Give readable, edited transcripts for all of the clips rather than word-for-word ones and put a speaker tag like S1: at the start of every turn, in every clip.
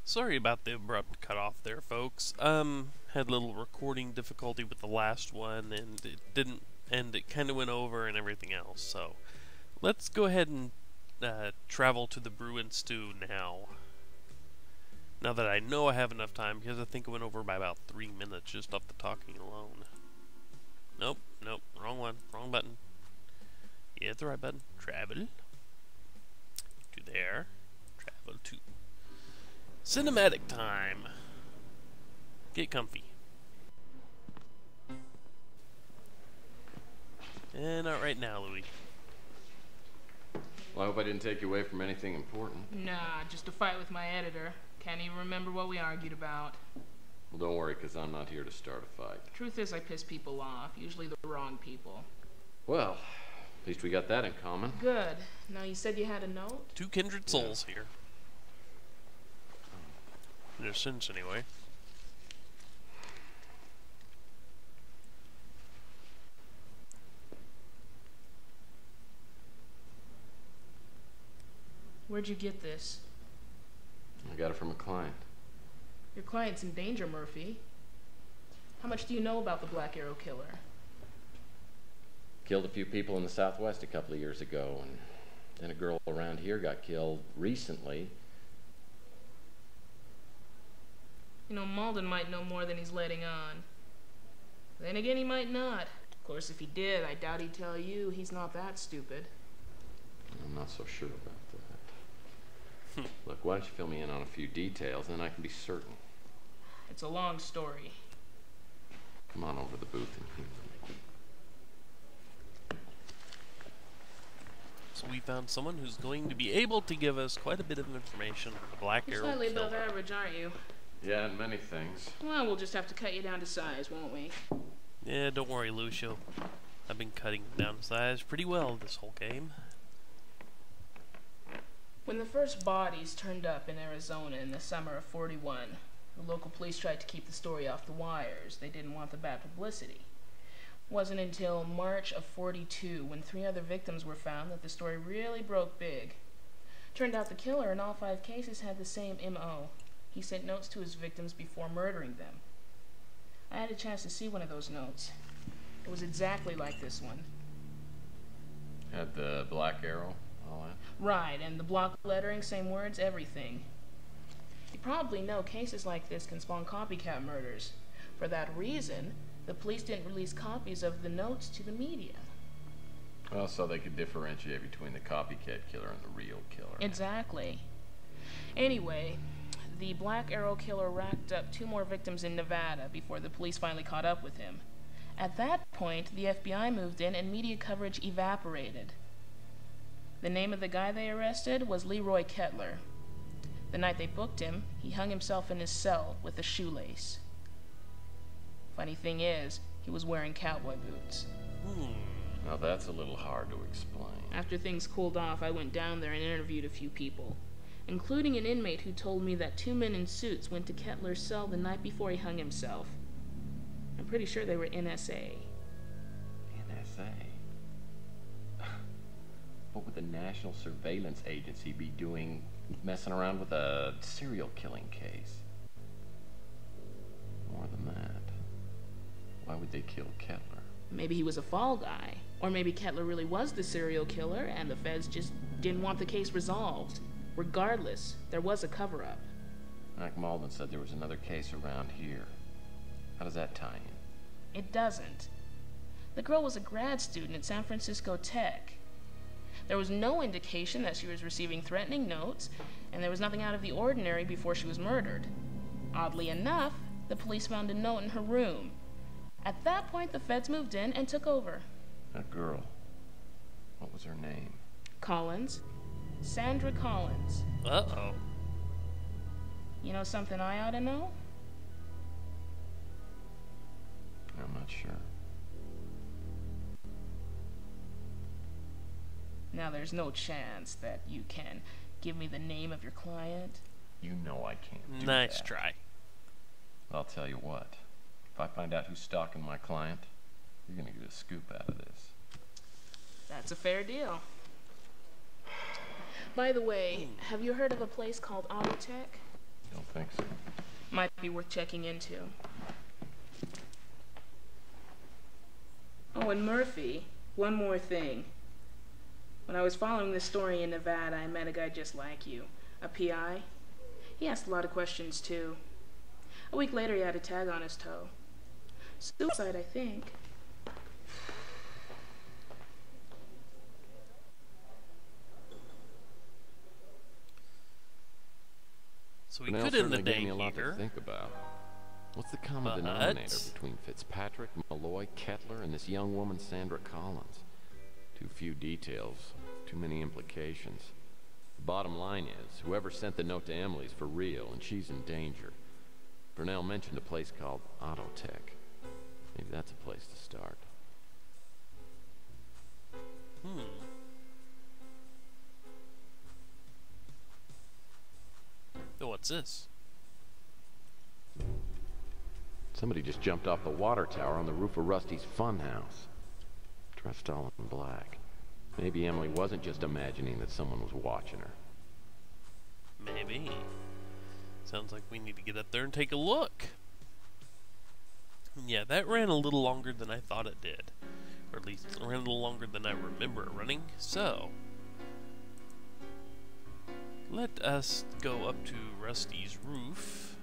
S1: Sorry about the abrupt cutoff there, folks. Had a little recording difficulty with the last one, and it didn't, and it kind of went over and everything else. So, let's go ahead and travel to the Brew and Stew now. Now that I know I have enough time, because I think it went over by about 3 minutes just off the talking alone. Nope, wrong one, wrong button. Yeah, it's the right button. Travel to there. Travel to cinematic time. Get comfy. And not right now, Louis.
S2: Well, I hope I didn't take you away from anything important.
S3: Nah, just a fight with my editor. Can't even remember what we argued about.
S2: Well, don't worry, because I'm not here to start a fight.
S3: Truth is, I piss people off, usually the wrong people.
S2: Well, at least we got that in common.
S3: Good. Now, you said you had a note?
S1: Two kindred souls here. In a sense, anyway.
S3: Where'd you get this?
S2: I got it from a client.
S3: Your client's in danger, Murphy. How much do you know about the Black Arrow Killer?
S2: Killed a few people in the Southwest a couple of years ago, and then a girl around here got killed recently.
S3: You know, Malden might know more than he's letting on. Then again, he might not. Of course, if he did, I doubt he'd tell you. He's not that stupid.
S2: I'm not so sure about that. Look, why don't you fill me in on a few details, and then I can be certain.
S3: It's a long story.
S2: Come on over to the booth and humor me.
S1: So we found someone who's going to be able to give us quite a bit of information on the Black Arrow
S3: You're slightly above
S1: Killer.
S3: average, aren't you?
S2: Yeah, and many things.
S3: Well, we'll just have to cut you down to size, won't we?
S1: Yeah, don't worry, Lucia. I've been cutting down size pretty well this whole game.
S3: When the first bodies turned up in Arizona in the summer of '41, the local police tried to keep the story off the wires. They didn't want the bad publicity. It wasn't until March of '42, when 3 other victims were found, that the story really broke big. Turned out the killer in all 5 cases had the same M.O. He sent notes to his victims before murdering them. I had a chance to see one of those notes. It was exactly like this one.
S2: Had the Black Arrow, all that?
S3: Right, and the block lettering, same words, everything. You probably know cases like this can spawn copycat murders. For that reason, the police didn't release copies of the notes to the media.
S2: Well, so they could differentiate between the copycat killer and the real killer.
S3: Exactly. Anyway, the Black Arrow Killer racked up 2 more victims in Nevada before the police finally caught up with him. At that point, the FBI moved in and media coverage evaporated. The name of the guy they arrested was Leroy Kettler. The night they booked him, he hung himself in his cell with a shoelace. Funny thing is, he was wearing cowboy boots.
S2: Now that's a little hard to explain.
S3: After things cooled off, I went down there and interviewed a few people, including an inmate who told me that 2 men in suits went to Kettler's cell the night before he hung himself. I'm pretty sure they were NSA.
S2: NSA? What would the National Surveillance Agency be doing messing around with a serial killing case? More than that, why would they kill Kettler?
S3: Maybe he was a fall guy. Or maybe Kettler really was the serial killer and the feds just didn't want the case resolved. Regardless, there was a cover-up.
S2: Mac Malden said there was another case around here. How does that tie in?
S3: It doesn't. The girl was a grad student at San Francisco Tech. There was no indication that she was receiving threatening notes, and there was nothing out of the ordinary before she was murdered. Oddly enough, the police found a note in her room. At that point, the feds moved in and took over.
S2: That girl, what was her name?
S3: Collins. Sandra Collins.
S1: Uh-oh.
S3: You know something I ought to know?
S2: I'm not sure.
S3: Now, there's no chance that you can give me the name of your client.
S2: You know I can't do that.
S1: Nice try.
S2: I'll tell you what. If I find out who's stalking my client, you're gonna get a scoop out of this.
S3: That's a fair deal. By the way, have you heard of a place called Autotech?
S2: Don't think so.
S3: Might be worth checking into. Oh, and Murphy, one more thing. When I was following this story in Nevada, I met a guy just like you, a PI. He asked a lot of questions, too. A week later, he had a tag on his toe. Suicide, I think.
S1: So we
S2: Cornell
S1: could end the
S2: certainly
S1: day
S2: gave me a lot to
S1: here.
S2: think about. What's the common
S1: But-
S2: denominator between Fitzpatrick, Malloy, Kettler, and this young woman, Sandra Collins? Too few details, too many implications. The bottom line is, whoever sent the note to Emily's for real, and she's in danger. Burnell mentioned a place called Autotech. Maybe that's a place to start.
S1: Oh, what's this?
S2: Somebody just jumped off the water tower on the roof of Rusty's funhouse. Dressed all in black. Maybe Emily wasn't just imagining that someone was watching her.
S1: Maybe. Sounds like we need to get up there and take a look. Yeah, that ran a little longer than I thought it did. Or at least it ran a little longer than I remember it running. So, let us go up to Rusty's roof.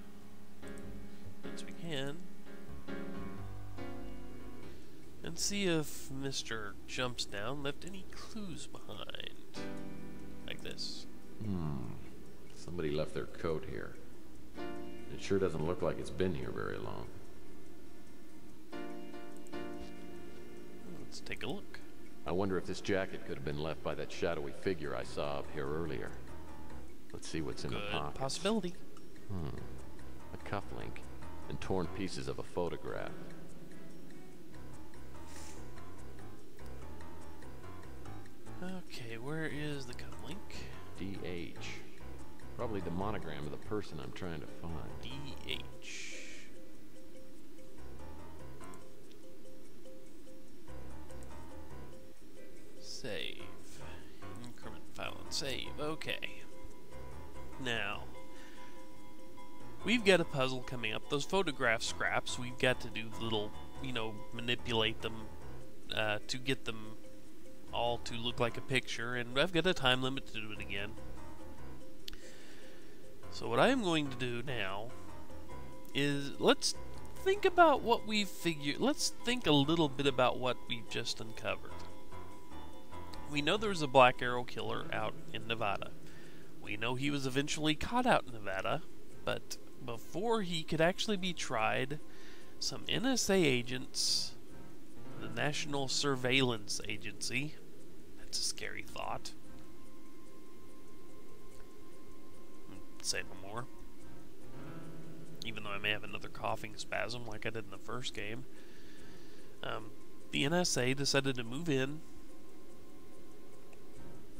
S1: As we can. And see if Mr. Jumps Down left any clues behind. Like this.
S2: Somebody left their coat here. It sure doesn't look like it's been here very long.
S1: Let's take a look.
S2: I wonder if this jacket could have been left by that shadowy figure I saw up here earlier. Let's see what's in the
S1: Good
S2: pockets.
S1: possibility.
S2: A cufflink and torn pieces of a photograph.
S1: Okay, where is the cufflink?
S2: DH. Probably the monogram of the person I'm trying to find.
S1: DH. Save. Increment file and save. Okay. Now, we've got a puzzle coming up. Those photograph scraps, we've got to do little, manipulate them to get them all to look like a picture, and I've got a time limit to do it again. So what I am going to do now is let's think about what we've figured. Let's think a little bit about what we've just uncovered. We know there was a Black Arrow killer out in Nevada. We know he was eventually caught out in Nevada, but before he could actually be tried, some NSA agents, the National Surveillance Agency, that's a scary thought. Say no more. Even though I may have another coughing spasm like I did in the first game. The NSA decided to move in,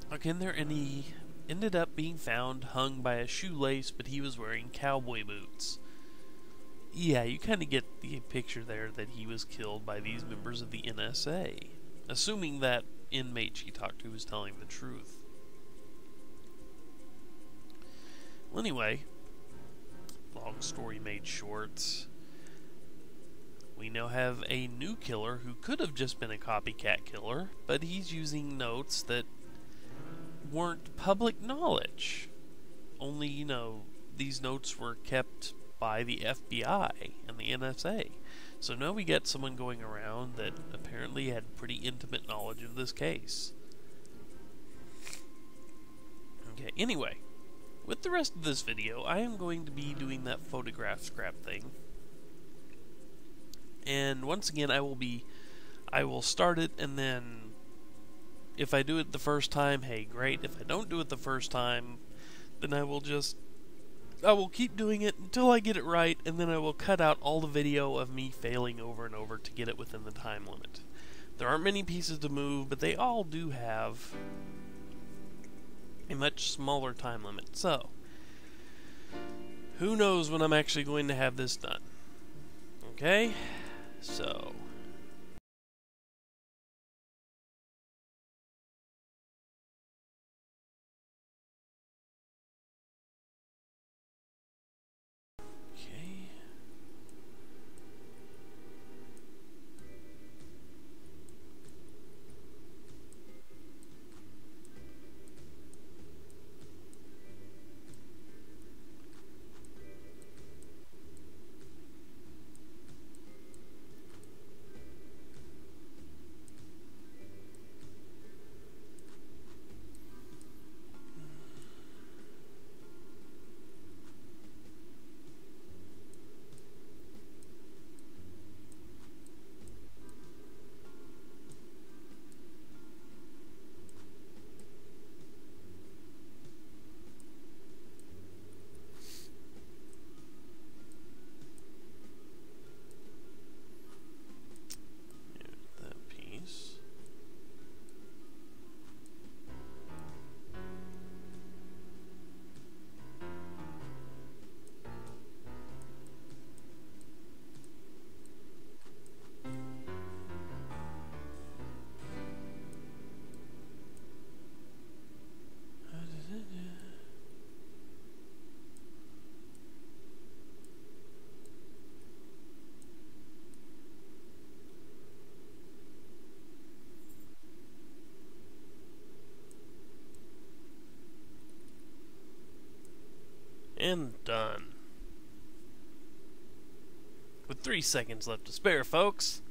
S1: look in there, and he ended up being found hung by a shoelace, but he was wearing cowboy boots. Yeah, you kind of get the picture there that he was killed by these members of the NSA, assuming that inmate she talked to was telling the truth. Well, anyway, long story made short, we now have a new killer who could have just been a copycat killer, but he's using notes that weren't public knowledge. Only, these notes were kept by the FBI and the NSA. So now we get someone going around that apparently had pretty intimate knowledge of this case. Okay, anyway, with the rest of this video, I am going to be doing that photograph scrap thing. And once again, I will start it, and then if I do it the first time, hey, great. If I don't do it the first time, then I will keep doing it until I get it right, and then I will cut out all the video of me failing over and over to get it within the time limit. There aren't many pieces to move, but they all do have a much smaller time limit. So, who knows when I'm actually going to have this done? Okay? So, And done. With 3 seconds left to spare, folks,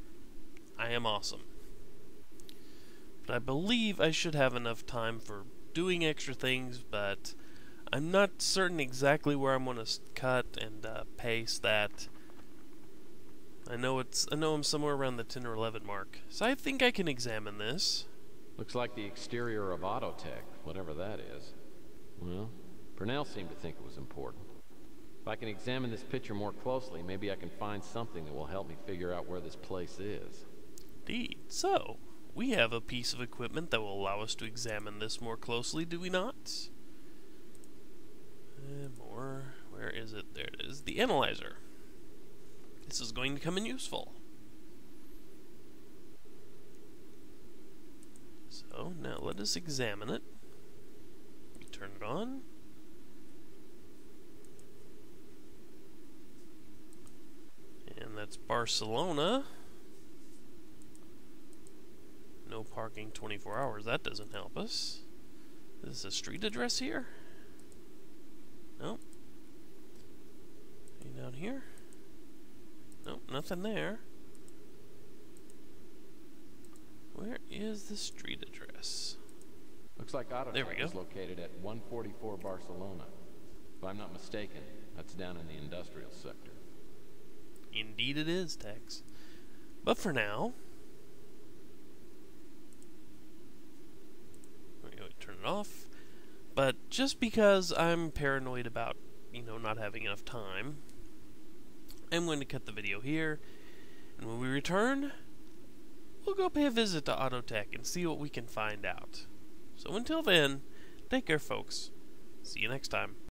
S1: I am awesome. But I believe I should have enough time for doing extra things, but I'm not certain exactly where I'm going to cut and paste that. I know I'm somewhere around the 10 or 11 mark, so I think I can examine this.
S2: Looks like the exterior of Autotech, whatever that is. Well, Purnell seemed to think it was important. If I can examine this picture more closely, maybe I can find something that will help me figure out where this place is.
S1: Indeed. So, we have a piece of equipment that will allow us to examine this more closely, do we not? More. Where is it? There it is. The analyzer. This is going to come in useful. So, now let us examine it. We turn it on. And that's Barcelona. No parking 24 hours. That doesn't help us. Is this a street address here? Nope. Any down here? Nope, nothing there. Where is the street address?
S2: Looks like
S1: There we
S2: Autotech
S1: go.
S2: is located at 144 Barcelona. If I'm not mistaken, that's down in the industrial sector.
S1: Indeed it is, Tex. But for now, we turn it off. But just because I'm paranoid about, not having enough time, I'm going to cut the video here. And when we return, we'll go pay a visit to Autotech and see what we can find out. So until then, take care, folks. See you next time.